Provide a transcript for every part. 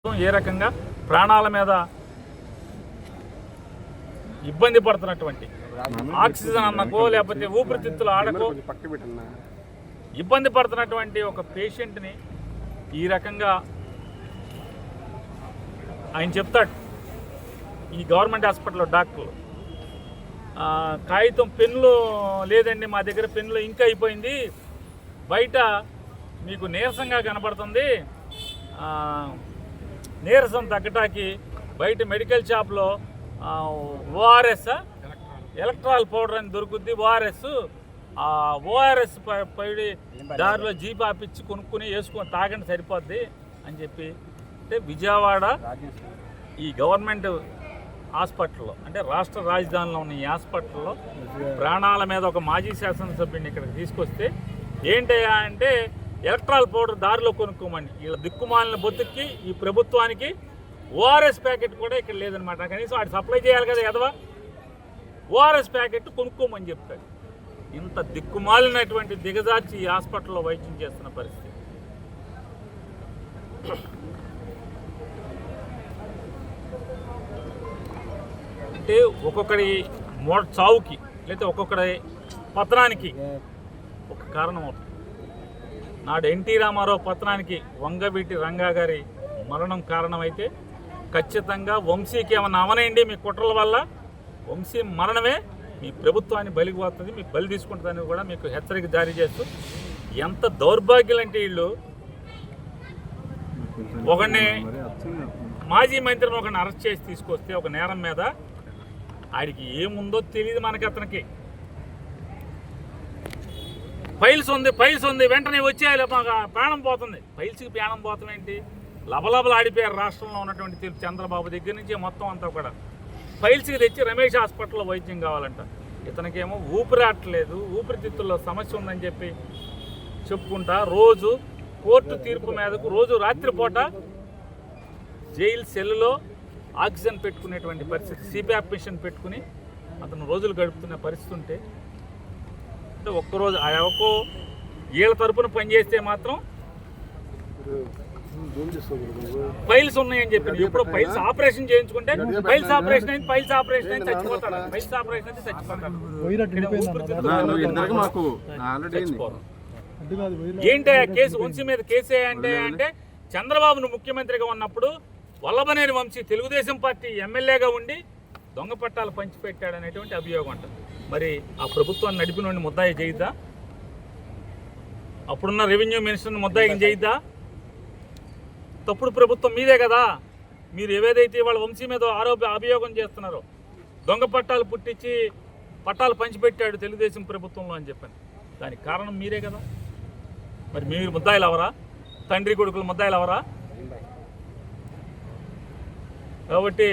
ఏ రకంగా ప్రాణాల మీద ఇబ్బంది పడుతున్నటువంటి ఆక్సిజన్ అన్నకో లేకపోతే ఊపిరితిత్తులు ఆడకో ఇబ్బంది పడుతున్నటువంటి ఒక పేషెంట్ని ఈ రకంగా ఆయన చెప్తాడు. ఈ గవర్నమెంట్ హాస్పిటల్లో డాక్టర్లు కాగితం పెన్నులు లేదండి, మా దగ్గర పెన్నులు ఇంకా అయిపోయింది, బయట మీకు నీరసంగా కనబడుతుంది, నీరసం తగ్గటానికి బయట మెడికల్ షాప్లో ఓఆర్ఎస్ ఎలక్ట్రాల్ పౌడర్ అని దొరుకుద్ది, ఓఆర్ఎస్ పడి దారిలో జీప్ ఆపిచ్చి కొనుక్కుని వేసుకొని తాగండి సరిపోద్ది అని చెప్పి. అంటే విజయవాడ ఈ గవర్నమెంట్ హాస్పిటల్లో, అంటే రాష్ట్ర రాజధానిలో ఉన్న ఈ హాస్పిటల్లో ప్రాణాల మీద ఒక మాజీ శాసనసభ్యుడిని ఇక్కడికి తీసుకొస్తే ఏంటయ్యా అంటే ఎలక్ట్రాల్ పౌడర్ దారిలో కొనుక్కోమని. వీళ్ళ దిక్కుమాలిన బొత్తుకి ఈ ప్రభుత్వానికి ఓఆర్ఎస్ ప్యాకెట్ కూడా ఇక్కడ లేదనమాట. కనీసం వాడు సప్లై చేయాలి కదా ఎదవా, ఓఆర్ఎస్ ప్యాకెట్ కొనుక్కోమని చెప్తాడు. ఇంత దిక్కుమాలినటువంటి దిగజార్చి ఈ హాస్పిటల్లో వైద్యం చేస్తున్న పరిస్థితి. అంటే ఒక్కొక్కడి చావుకి లేకపోతే ఒక్కొక్కడి పతనానికి ఒక కారణం అవుతుంది. నాడు ఎన్టీ రామారావు పతనానికి వంగవీటి రంగా గారి మరణం కారణమైతే ఖచ్చితంగా వంశీకి ఏమన్నా అవనండి మీ కుట్రల వల్ల వంశీ మరణమే మీ ప్రభుత్వాన్ని బలికి పోతుంది, మీకు బలి తీసుకుంటుందని కూడా మీకు హెచ్చరిక జారీ చేస్తూ, ఎంత దౌర్భాగ్యులంటే వీళ్ళు ఒకడిని మాజీ మంత్రిని ఒకరిని అరెస్ట్ చేసి తీసుకొస్తే ఒక నేరం మీద ఆడికి ఏముందో తెలియదు మనకి. అతనికి ఫైల్స్ ఉంది వెంటనే వచ్చేయాలి, మాకు ప్రాణం పోతుంది. ఫైల్స్కి ప్రాణం పోతాం ఏంటి? లబలబలు ఆడిపోయారు రాష్ట్రంలో ఉన్నటువంటి చంద్రబాబు దగ్గర నుంచి మొత్తం అంతా కూడా. ఫైల్స్కి తెచ్చి రమేష్ హాస్పిటల్లో వైద్యం కావాలంట. ఇతనికేమో ఊపిరాట్లేదు, ఊపిరితిత్తుల్లో సమస్య ఉందని చెప్పి చెప్పుకుంటా రోజు కోర్టు తీర్పు మీదకు రోజు రాత్రిపూట జైలు సెల్లులో ఆక్సిజన్ పెట్టుకునేటువంటి పరిస్థితి, సిపిఆప్ మిషన్ పెట్టుకుని అతను రోజులు గడుపుతున్న పరిస్థితి ఉంటే, అంటే ఒక్కరోజు ఒక్కో వీళ్ళ తరపున పనిచేస్తే మాత్రం ఫైల్స్ ఉన్నాయని చెప్పి ఇప్పుడు ఫైల్స్ ఆపరేషన్ చేయించుకుంటే ఫైల్స్ ఆపరేషన్ అయింది చచ్చిపోతాడు, ఫైల్స్ ఆపరేషన్ అయితే చచ్చిపోతాడు. ఏంటి కేసు వంశీ మీద కేసు అంటే చంద్రబాబును ముఖ్యమంత్రిగా ఉన్నప్పుడు వల్లభనేని వంశీ తెలుగుదేశం పార్టీ ఎమ్మెల్యేగా ఉండి దొంగ పట్టాలు పంచిపెట్టాడనేటువంటి అభియోగం అంట. మరి ఆ ప్రభుత్వాన్ని నడిపిన ముద్దాయి చేయిద్దా? అప్పుడున్న రెవెన్యూ మినిస్టర్ని ముద్దాయిని చేయిద్దా? తప్పుడు ప్రభుత్వం మీదే కదా. మీరు ఏవేదైతే వాళ్ళ వంశీ మీద అభియోగం చేస్తున్నారో దొంగ పట్టాలు పుట్టించి పట్టాలు పంచిపెట్టాడు తెలుగుదేశం ప్రభుత్వంలో అని చెప్పని, దానికి కారణం మీరే కదా. మరి మీరు ముద్దాయిలు అవరా? తండ్రి కొడుకులు ముద్దాయిలు అవరా? కాబట్టి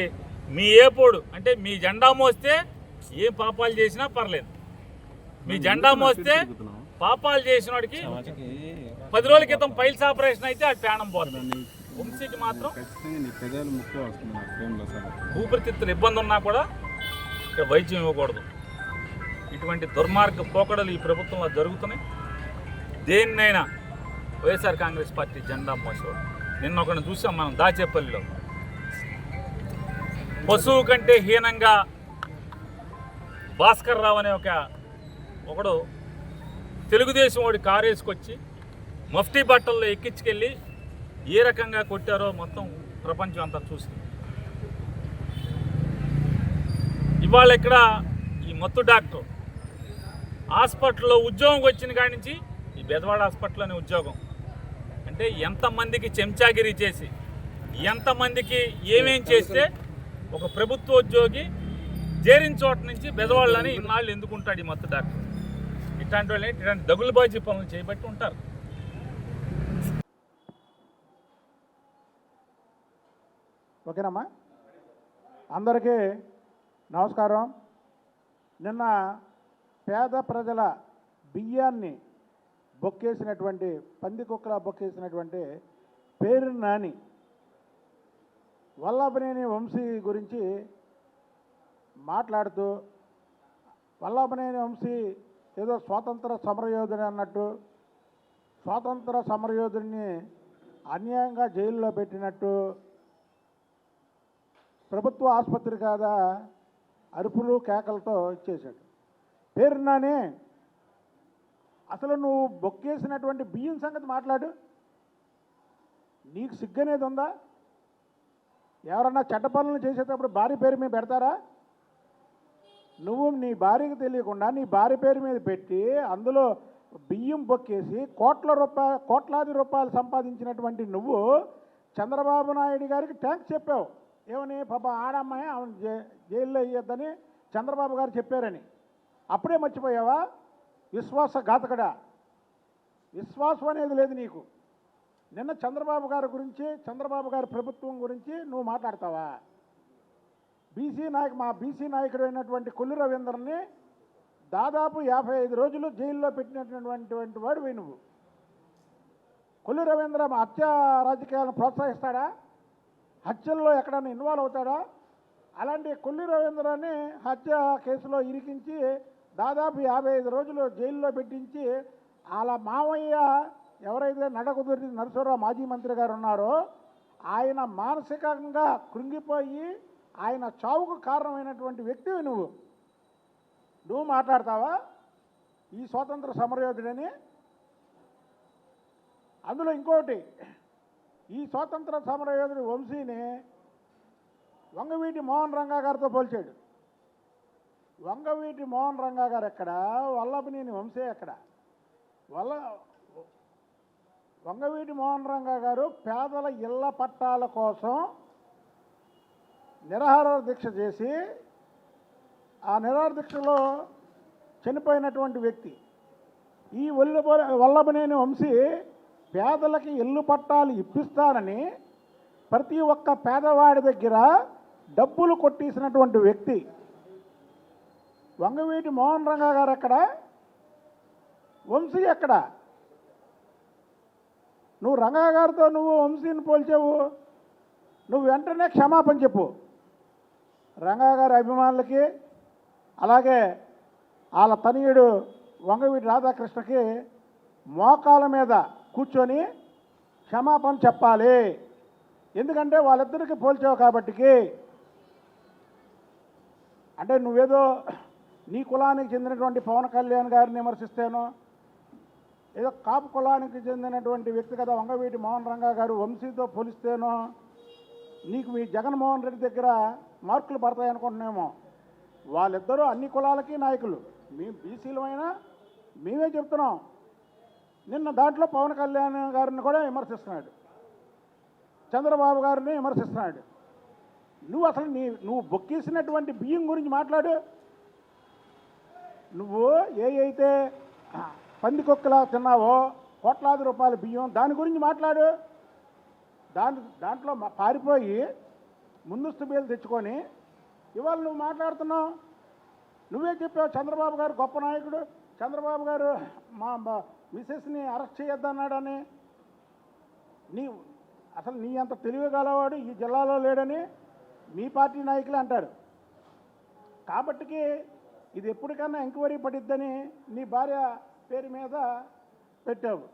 మీ ఏపోడు అంటే మీ జెండా మోస్తే ఏ పాపాలు చేసినా పర్లేదు. మీ జెండా మోస్తే పాపాలు చేసిన వాడికి 10 రోజుల క్రితం ఫైల్స్ ఆపరేషన్ అయితే అది ప్రాణం పోతుంది. వంశీకి మాత్రం ఊపిరితిత్తులు ఇబ్బంది ఉన్నా కూడా ఇక్కడ వైద్యం ఇవ్వకూడదు. ఇటువంటి దుర్మార్గ పోకడలు ఈ ప్రభుత్వంలో జరుగుతున్నాయి. దేన్నైనా వైఎస్ఆర్ కాంగ్రెస్ పార్టీ జెండా మోసేవాడు. నిన్న ఒకరిని చూసాం మనం దాచేపల్లిలో, పశువు కంటే హీనంగా భాస్కర్ రావు అనే ఒకడు తెలుగుదేశం వాడి కారు వేసుకొచ్చి మఫ్టీ బట్టల్లో ఎక్కించుకెళ్ళి ఏ రకంగా కొట్టారో మొత్తం ప్రపంచం అంతా చూసింది. ఇవాళ ఇక్కడ ఈ మత్తు డాక్టర్ హాస్పిటల్లో ఉద్యోగం వచ్చిన కాడి నుంచి ఈ బెదవాడ హాస్పిటల్లోనే ఉద్యోగం. అంటే ఎంతమందికి చెంచాగిరి చేసి ఎంతమందికి ఏమేం చేస్తే ఒక ప్రభుత్వ ఉద్యోగి చేరిన చోట నుంచి బెదవాళ్ళని ఇన్నాళ్ళు ఎందుకుంటాడు ఈ మత్తు డాక్టర్? ఇట్లాంటి వాళ్ళు ఇట్లాంటి దగులుబాజీ పనులు చేయబట్టి ఉంటారు. ఓకేనమ్మా, అందరికీ నమస్కారం. నిన్న పేద ప్రజల బియ్యాన్ని బొక్కేసినటువంటి పందికొక్కలా బొక్కేసినటువంటి పేరు నాని వల్లభనేని వంశీ గురించి మాట్లాడుతూ, వల్లభనేని వంశీ ఏదో స్వాతంత్ర సమరయోధుడు అన్నట్టు, స్వాతంత్ర సమరయోధుడిని అన్యాయంగా జైల్లో పెట్టినట్టు ప్రభుత్వ ఆసుపత్రి కాదా అరుపులు కేకలతో ఇచ్చేశాడు. పేరున్నానే అసలు నువ్వు బొక్కేసినటువంటి బియ్యం సంగతి మాట్లాడు. నీకు సిగ్గనేది ఉందా? ఎవరన్నా చెడ్డ పనులు చేసేటప్పుడు భార్య పేరు మీద పెడతారా? నువ్వు నీ భార్యకు తెలియకుండా నీ భార్య పేరు మీద పెట్టి అందులో బియ్యం బొక్కేసి కోట్లాది రూపాయలు సంపాదించినటువంటి నువ్వు చంద్రబాబు నాయుడు గారికి ట్యాంక్స్ చెప్పావు. ఏమని? పాప ఆడమ్మాయి ఆమెను జైల్లో వేయొద్దని చంద్రబాబు గారు చెప్పారని. అప్పుడే మర్చిపోయావా? విశ్వాసఘాతకుడా, విశ్వాసం అనేది లేదు నీకు. నిన్న చంద్రబాబు గారి గురించి, చంద్రబాబు గారి ప్రభుత్వం గురించి నువ్వు మాట్లాడతావా? మా బీసీ నాయకుడు అయినటువంటి కొల్లు రవీంద్రని దాదాపు 55 రోజులు జైల్లో పెట్టినటువంటి వాడివి నువ్వు. కొల్లు రవీంద్ర హత్య రాజకీయాలను ప్రోత్సహిస్తాడా? హత్యల్లో ఎక్కడైనా ఇన్వాల్వ్ అవుతాడా? అలాంటి కొల్లు రవీంద్రని హత్య కేసులో ఇరికించి దాదాపు 55 రోజులు జైల్లో పెట్టించి అలా మావయ్య ఎవరైతే నడకుదురి నరసరావు మాజీ మంత్రి గారు ఉన్నారో ఆయన మానసికంగా కృంగిపోయి ఆయన చావుకు కారణమైనటువంటి వ్యక్తివి నువ్వు మాట్లాడతావా ఈ స్వాతంత్ర సమరయోధుడని? అందులో ఇంకోటి, ఈ స్వాతంత్ర సమరయోధుడి వంశీని వంగవీటి మోహన్ రంగా గారితో పోల్చాడు. వంగవీటి మోహన్ రంగా గారు ఎక్కడ? వల్లభనేని వంశీ ఎక్కడ? వంగవీటి మోహన్ రంగా గారు పేదల ఇళ్ల పట్టాల కోసం నిరాహార దీక్ష చేసి ఆ నిరాహార దీక్షలో చనిపోయినటువంటి వ్యక్తి. ఈ వల్లభనేని వంశీ పేదలకి ఇల్లు పట్టాలు ఇప్పిస్తానని ప్రతి ఒక్క పేదవాడి దగ్గర డబ్బులు కొట్టేసినటువంటి వ్యక్తి. వంగవీటి మోహన్ రంగా గారు ఎక్కడ? వంశీ ఎక్కడ? నువ్వు రంగా గారితో నువ్వు వంశీని పోల్చావు. నువ్వు వెంటనే క్షమాపణ చెప్పు. రంగా గారి అభిమానులకి, అలాగే వాళ్ళ తనయుడు వంగవీటి రాధాకృష్ణకి మోకాల మీద కూర్చొని క్షమాపణ చెప్పాలి. ఎందుకంటే వాళ్ళిద్దరికి పోల్చావు కాబట్టికి. అంటే నువ్వేదో నీ కులానికి చెందినటువంటి పవన్ కళ్యాణ్ గారిని విమర్శిస్తేనో, ఏదో కాపు కులానికి చెందినటువంటి వ్యక్తి కదా వంగవీటి మోహన్ రంగా గారు వంశీతో పోలిస్తేనో నీకు మీ జగన్మోహన్ రెడ్డి దగ్గర మార్కులు పడతాయి అనుకుంటున్నామో. వాళ్ళిద్దరూ అన్ని కులాలకి నాయకులు. మేము బీసీలమైనా మేమే చెప్తున్నాం. నిన్న దాంట్లో పవన్ కళ్యాణ్ గారిని కూడా విమర్శిస్తున్నాడు, చంద్రబాబు గారిని విమర్శిస్తున్నాడు. నువ్వు అసలు నువ్వు బొక్కేసినటువంటి బియ్యం గురించి మాట్లాడు. నువ్వు అయితే పందికొక్కలా తిన్నావో కోట్లాది రూపాయల బియ్యం, దాని గురించి మాట్లాడు. దాంట్లో పారిపోయి ముందస్తు బేలు తెచ్చుకొని ఇవాళ నువ్వు మాట్లాడుతున్నావు. నువ్వే చెప్పావు చంద్రబాబు గారు గొప్ప నాయకుడు, చంద్రబాబు గారు మా మిసెస్ని అరెస్ట్ చేయొద్దన్నాడని. అసలు నీ అంత తెలివిగలవాడు ఈ జిల్లాలో లేడని మీ పార్టీ నాయకులే అంటారు. కాబట్టికి ఇది ఎప్పటికన్నా ఎంక్వైరీ పడిద్దని నీ భార్య పేరు మీద పెట్టావు.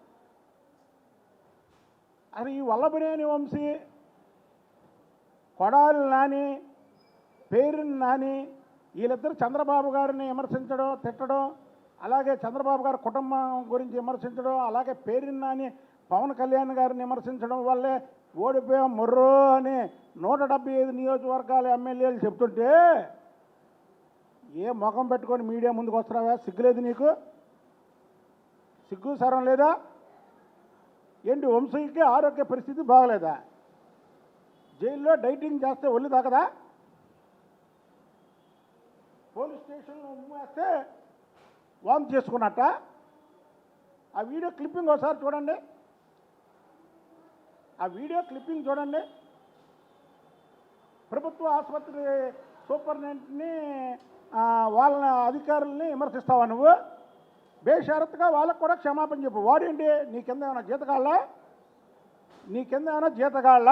అది ఈ వల్లభనేని వంశీ, కొడాలి నాని, పేరుని నాని వీళ్ళిద్దరు చంద్రబాబు గారిని విమర్శించడం, తిట్టడం, అలాగే చంద్రబాబు గారి కుటుంబం గురించి విమర్శించడం, అలాగే పేరుని నాని పవన్ కళ్యాణ్ గారిని విమర్శించడం వల్లే ఓడిపోయాం మొర్రో అని 175 నియోజకవర్గాల ఎమ్మెల్యేలు చెప్తుంటే ఏ ముఖం పెట్టుకొని మీడియా ముందుకు వస్తున్నావా? సిగ్గులేదు నీకు? సిగ్గు సరం లేదా? ఏంటి వంశీకి ఆరోగ్య పరిస్థితి బాగలేదా? జైల్లో డైటింగ్ చేస్తే ఒళ్ళు తాకదా? పోలీస్ స్టేషన్లో ఉమ్మేస్తే వామ్ చేసుకున్నట్ట? ఆ వీడియో క్లిప్పింగ్ ఒకసారి చూడండి. ఆ వీడియో క్లిప్పింగ్ చూడండి. ప్రభుత్వ ఆసుపత్రి సూపరింటెండెంట్ని వాళ్ళ అధికారుల్ని విమర్శిస్తావా నువ్వు? బేషరత్తుగా వాళ్ళకు కూడా క్షమాపణ చెప్పు. వాడేంటి నీ కింద ఏమైనా జీతగాళ్ళ?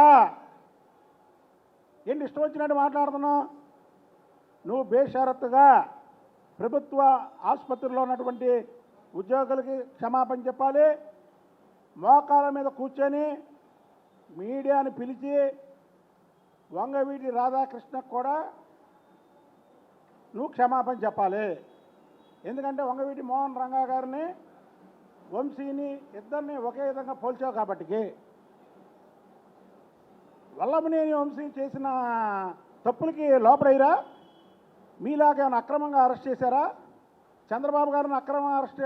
ఏంటి ఇష్టం వచ్చినట్టు మాట్లాడుతున్నావు? నువ్వు బేషరత్తుగా ప్రభుత్వ ఆసుపత్రిలో ఉన్నటువంటి ఉద్యోగులకి క్షమాపణ చెప్పాలి. మోకాల మీద కూర్చొని మీడియాని పిలిచి వంగవీటి రాధాకృష్ణకు కూడా నువ్వు క్షమాపణ చెప్పాలి. ఎందుకంటే వంగవీటి మోహన్ రంగా గారిని వంశీని ఇద్దరిని ఒకే విధంగా పోల్చావు కాబట్టికి. వల్లభనేని వంశీ చేసిన తప్పులకి లోపడయ్యారా? మీలాగా ఏమైనా అక్రమంగా అరెస్ట్ చేశారా? చంద్రబాబు గారిని అక్రమ అరెస్ట్,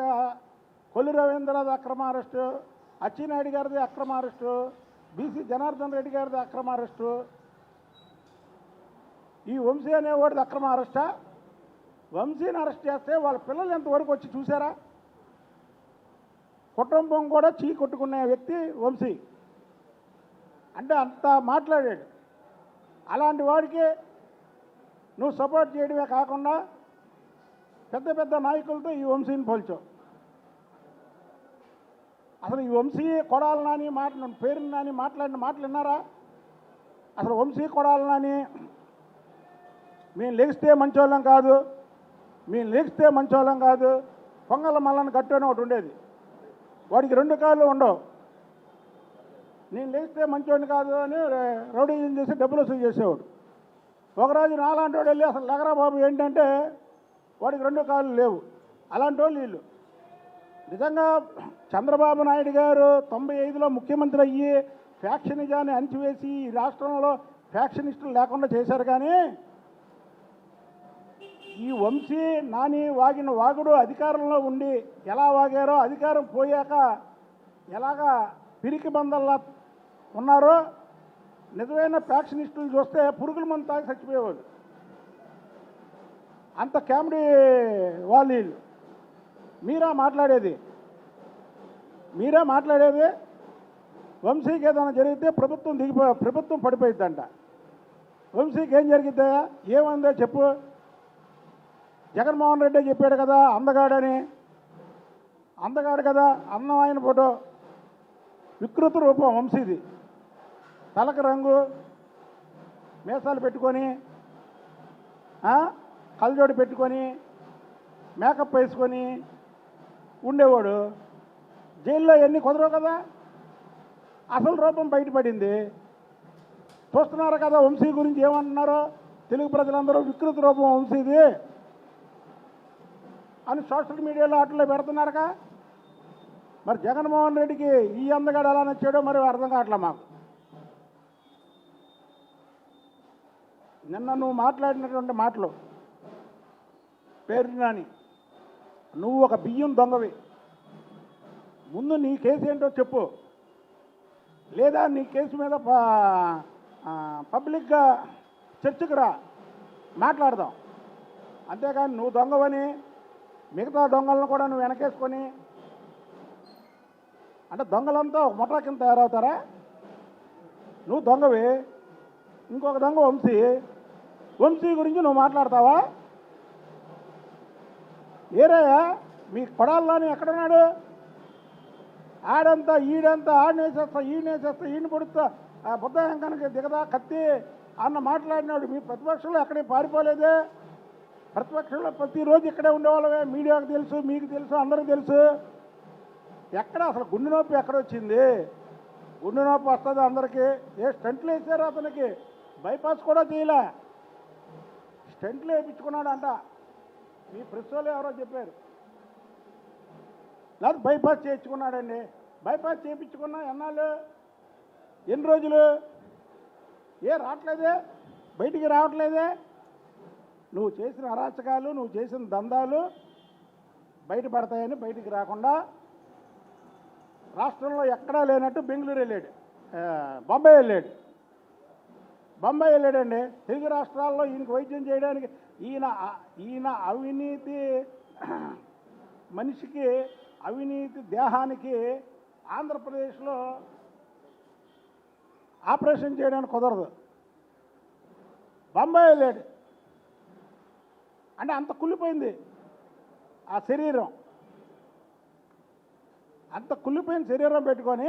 కొల్లు రవీంద్రది అక్రమ అరెస్టు, అచ్చెన్నాయుడు గారిది అక్రమ అరెస్టు, బీసీ జనార్దన్ రెడ్డి గారిది అక్రమ అరెస్టు, ఈ వంశీ అనేవాడిది అక్రమ అరెస్టా? వంశీని అరెస్ట్ చేస్తే వాళ్ళ పిల్లలు ఎంతవరకు వచ్చి చూసారా? కుటుంబం కూడా చీ కొట్టుకునే వ్యక్తి వంశీ. అంటే అంత మాట్లాడాడు. అలాంటి వాడికి నువ్వు సపోర్ట్ చేయడమే కాకుండా పెద్ద పెద్ద నాయకులతో ఈ వంశీని పోల్చావు. అసలు ఈ వంశీ కొడాలి నాని పేరు నాని మాట్లాడిన మాటలు విన్నారా? అసలు వంశీ కొడాలి నాని మేము లెగిస్తే మంచోళ్ళం కాదు, మేము లెగిస్తే మంచోళ్ళం కాదు, పొంగల మల్లని గట్టు అని ఒకటి ఉండేది, వాడికి 2 కాళ్ళు ఉండవు. నేను లేస్తే మంచోడిని కాదు అని రౌడీజం చేసి డబ్బులు వసూలు చేసేవాడు. ఒకరోజు నాలాంటి వాడు వెళ్ళి అసలు లగరా బాబు ఏంటంటే వాడికి 2 కాళ్ళు లేవు. అలాంటి వాళ్ళు వీళ్ళు. నిజంగా చంద్రబాబు నాయుడు గారు 95లో ముఖ్యమంత్రి అయ్యి ఫ్యాక్షనిజాన్ని అణిచివేసి ఈ రాష్ట్రంలో ఫ్యాక్షనిస్టులు లేకుండా చేశారు. కానీ ఈ వంశీ నాని వాగిన వాగుడు అధికారంలో ఉండి ఎలా వాగారో, అధికారం పోయాక ఎలాగా పిరికి బందల్లా ఉన్నారో, నిజమైన ఫ్యాక్షనిస్టులు చూస్తే పురుగుల మందు తాగి చచ్చిపోయేవాళ్ళు. అంత కామెడీ వాళ్ళు. మీరా మాట్లాడేది? వంశీకి ఏదైనా జరిగితే ప్రభుత్వం పడిపోయిద్దంట. వంశీకి ఏం జరిగిద్దా? ఏముందో చెప్పు. జగన్మోహన్ రెడ్డి చెప్పాడు కదా అందగాడని. అందగాడు కదా, అందమైన ఫోటో, వికృత రూపం వంశీది. తలకు రంగు, మీసాలు పెట్టుకొని, కళ్ళజోడు పెట్టుకొని, మేకప్ వేసుకొని ఉండేవాడు. జైల్లో ఎన్ని కుదరవు కదా. అసలు రూపం బయటపడింది. చూస్తున్నారు కదా వంశీ గురించి ఏమంటున్నారో తెలుగు ప్రజలందరూ. వికృత రూపం వంశీది అని సోషల్ మీడియాలో అట్లా పెడుతున్నారుగా. మరి జగన్మోహన్ రెడ్డికి ఈ అందగాడు ఎలా నచ్చాడో మరి అర్థం కావట్లే మాకు. నిన్న నువ్వు మాట్లాడినటువంటి మాటలు పేరు నాని, నువ్వు ఒక బియ్యం దొంగవి. ముందు నీ కేసు ఏంటో చెప్పు, లేదా నీ కేసు మీద పబ్లిక్గా చర్చకు రా, మాట్లాడదాం. అంతేకాని నువ్వు దొంగవని మిగతా దొంగలను కూడా నువ్వు వెనకేసుకొని, అంటే దొంగలంతా ఒక ముఠా కింద తయారవుతారా? నువ్వు దొంగవి, ఇంకొక దొంగ వంశీ గురించి నువ్వు మాట్లాడతావా? ఏరయ్యా మీ కొడాలని ఎక్కడున్నాడు? ఆడంతా ఈడంతా ఆడినేసేస్తా ఈయన పొడుస్తా బుద్ధం కనుక దిగదా కత్తి అన్న మాట్లాడినాడు. మీ ప్రతిపక్షంలో ఎక్కడికి పారిపోలేదే. ప్రతిపక్షంలో ప్రతిరోజు ఇక్కడే ఉండేవాళ్ళమే. మీడియాకు తెలుసు, మీకు తెలుసు, అందరికీ తెలుసు. ఎక్కడ అసలు గుండె నొప్పి ఎక్కడొచ్చింది? గుండె నొప్పి వస్తుంది అందరికీ. స్టంట్లు వేసారు అతనికి, బైపాస్ కూడా చేయలే, స్టంట్లు వేయించుకున్నాడు అంట. మీ ప్రెస్ వాళ్ళు ఎవరో చెప్పారు. లేదా బైపాస్ చేయించుకున్నాడండి. బైపాస్ చేయించుకున్నా ఎన్ని రోజులు? రావట్లేదే, బయటికి రావట్లేదే. నువ్వు చేసిన అరాచకాలు, నువ్వు చేసిన దందాలు బయటపడతాయని బయటికి రాకుండా రాష్ట్రంలో ఎక్కడా లేనట్టు బెంగళూరు వెళ్ళాడు, బొంబాయి వెళ్ళాడండి. తెలుగు రాష్ట్రాల్లో ఈయనకి వైద్యం చేయడానికి ఈయన అవినీతి మనిషికి, అవినీతి దేహానికి ఆంధ్రప్రదేశ్లో ఆపరేషన్ చేయడానికి కుదరదు. బొంబాయి వెళ్ళాడు. అంటే అంత కుళ్ళిపోయింది ఆ శరీరం. అంత కుళ్ళిపోయిన శరీరం పెట్టుకొని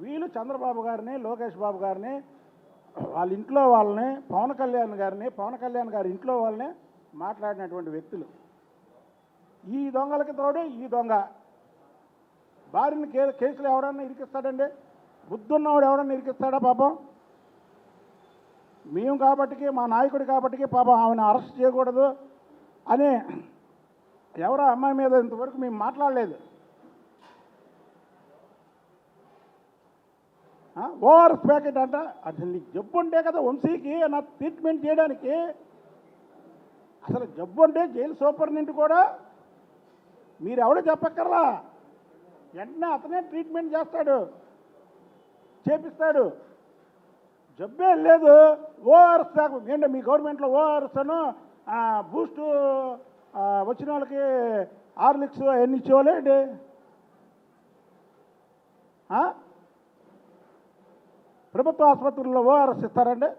వీళ్ళు చంద్రబాబు గారిని, లోకేష్ బాబు గారిని, వాళ్ళ ఇంట్లో వాళ్ళని, పవన్ కళ్యాణ్ గారి ఇంట్లో వాళ్ళని మాట్లాడినటువంటి వ్యక్తులు. ఈ దొంగలకి తోడు ఈ దొంగ. భార్యని కేసులు ఎవడన్నా ఇరికిస్తాడండి? బుద్ధున్నవాడు ఎవడన్నా ఇరికిస్తాడా? పాపం మేము కాబట్టికి మా నాయకుడు కాబట్టికి పాపం ఆమెను అరెస్ట్ చేయకూడదు అని ఎవరో అమ్మాయి మీద ఇంతవరకు మేము మాట్లాడలేదు. ఓఆర్ఎస్ ప్యాకెట్ అంట. అసలు నీకు జబ్బు ఉంటే కదా వంశీకి నా ట్రీట్మెంట్ చేయడానికి. అసలు జబ్బు అంటే జైలు సూపరింటెండెంట్ కూడా మీరు ఎవడో చెప్పక్కర్లా, వెంటనే అతనే ట్రీట్మెంట్ చేస్తాడు, చేపిస్తాడు. జబ్బే లేదు. ఓఆర్ఎస్ ఏంటంటే మీ గవర్నమెంట్లో ఓఆర్ఎస్ అను బూస్ట్ వచ్చిన వాళ్ళకి హార్లిక్స్ అవన్నీ ఇచ్చేవాళ్ళేంటి? ప్రభుత్వ ఆసుపత్రుల్లో ఓఆర్ఎస్ ఇస్తారండి?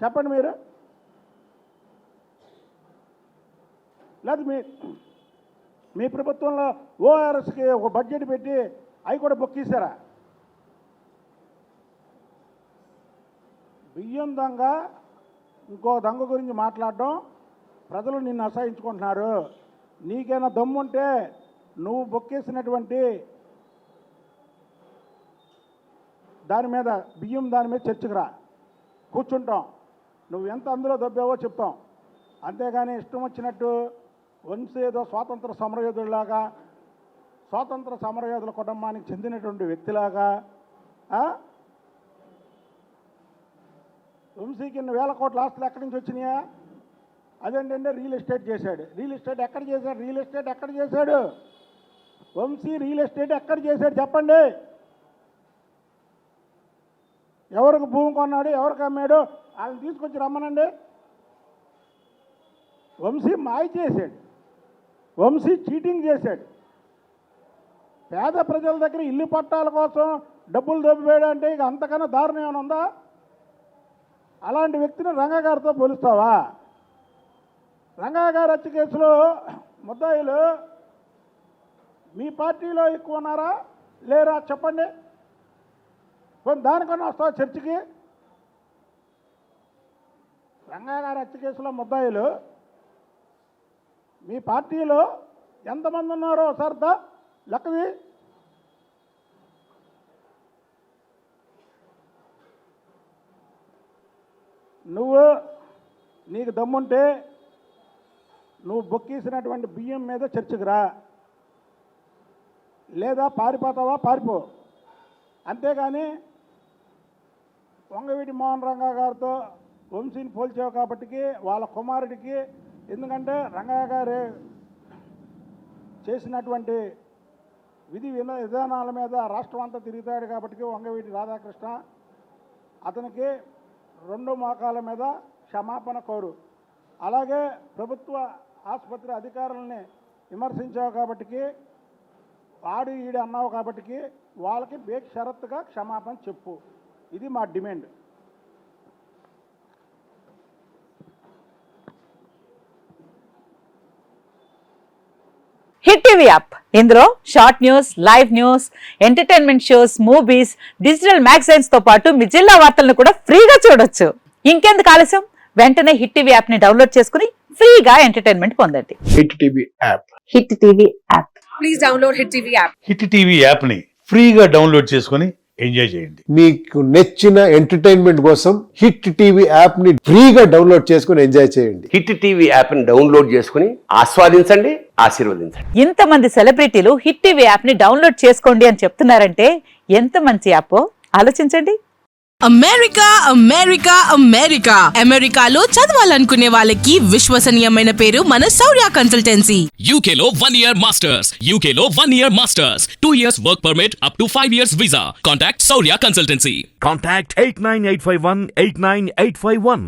చెప్పండి మీరు. లేదు మీ ప్రభుత్వంలో ఓఆర్ఎస్కి ఒక బడ్జెట్ పెట్టి అవి కూడా బొక్కేశారా? బియ్యం దొంగ ఇంకో దొంగ గురించి మాట్లాడడం, ప్రజలు నిన్ను అసహించుకుంటున్నారు. నీకైనా దమ్ముంటే నువ్వు బొక్కేసినటువంటి దాని మీద బియ్యం దాని మీద చర్చకు రా, కూర్చుంటాం. నువ్వు ఎంత అందులో దొబ్బావో చెప్తాం. అంతేగాని ఇష్టం వచ్చినట్టు వంశీ ఏదో స్వాతంత్ర సమరయోధుడిలాగా, స్వాతంత్ర సమరయోధుల కుటుంబానికి చెందినటువంటి వ్యక్తిలాగా వంశీకి ఇన్ని వేల కోట్ల ఆస్తులు ఎక్కడి నుంచి వచ్చినాయా? అదేంటంటే రియల్ ఎస్టేట్ చేశాడు. రియల్ ఎస్టేట్ ఎక్కడ చేశాడు? రియల్ ఎస్టేట్ ఎక్కడ చేశాడు? వంశీ రియల్ ఎస్టేట్ ఎక్కడ చేశాడు చెప్పండి. ఎవరికి భూమి కొన్నాడు, ఎవరికి అమ్మాడు, వాళ్ళని తీసుకొచ్చి రమ్మనండి. వంశీ మాయ చేశాడు, వంశీ చీటింగ్ చేశాడు. పేద ప్రజల దగ్గర ఇల్లు పట్టాల కోసం డబ్బులు దొబ్బేయడం అంటే ఇక అంతకన్నా దారుణం ఏమైనా ఉందా? అలాంటి వ్యక్తిని రంగా గారితో పోలుస్తావా? రంగా గారి హత్య కేసులో ముద్దాయిలు మీ పార్టీలో ఎక్కువ ఉన్నారా లేరా చెప్పండి. కొన్ని దానికన్నా వస్తావా చర్చకి? రంగా గారి హత్య కేసులో ముద్దాయిలు మీ పార్టీలో ఎంతమంది ఉన్నారో సర్దా లెక్కది. నీకు దమ్ముంటే నువ్వు బొక్కేసినటువంటి బియ్యం మీద చర్చకు రా, లేదా పారిపోతావా పారిపో. అంతేగాని వంగవీటి మోహన్ రంగా గారితో వంశీని పోల్చావు కాబట్టికి వాళ్ళ కుమారుడికి, ఎందుకంటే రంగా గారు చేసినటువంటి విధి విధానాల మీద రాష్ట్రం అంతా తిరుగుతాడు కాబట్టి వంగవీటి రాధాకృష్ణ అతనికి 2 మోకాల మీద క్షమాపణ కోరు. అలాగే ప్రభుత్వ ఆసుపత్రి అధికారులని విమర్శించావు కాబట్టికి, ఆడు ఈడు అన్నావు కాబట్టికి వాళ్ళకి బేషరత్తుగా క్షమాపణ చెప్పు. ఇది మా డిమాండ్. హిట్ టీవీ యాప్, ఇందులో short news, live news, entertainment shows, movies, digital magazines తో పాటు మీ జిల్లా వార్తలను కూడా ఫ్రీగా చూడొచ్చు. ఇంకెందుకు ఆలస్యం, వెంటనే హిట్ టీవీ యాప్ ని డౌన్లోడ్ చేసుకుని ఫ్రీగా ఎంటర్టైన్మెంట్ పొందండి. Hit TV app, hit TV app, please download hit TV app. Hit TV app ని ఫ్రీగా డౌన్లోడ్ చేసుకుని ఎంజాయ్ చేయండి. మీకు నచ్చిన ఎంటర్టైన్మెంట్ కోసం హిట్ టీవీ యాప్ ని ఫ్రీగా డౌన్లోడ్ చేసుకుని ఎంజాయ్ చేయండి. హిట్ టీవీ యాప్ ని డౌన్లోడ్ చేసుకుని ఆస్వాదించండి, ఆశీర్వదించండి. ఇంతమంది సెలబ్రిటీలు హిట్ టీవీ యాప్ ని డౌన్లోడ్ చేసుకోండి అని చెప్తున్నారంటే ఎంత మంచి యాప్ ఆలోచించండి. అమెరికా అమెరికా అమెరికా అమెరికాలో చదవాలనుకునే వాళ్ళకి విశ్వసనీయమైన పేరు మన శౌర్య కన్సల్టెన్సీ. UK లో 1 year masters, UK లో 1 year masters, 2 years work permit up to 5 years visa. Contact Saurya Consultancy. Contact 89851 89851.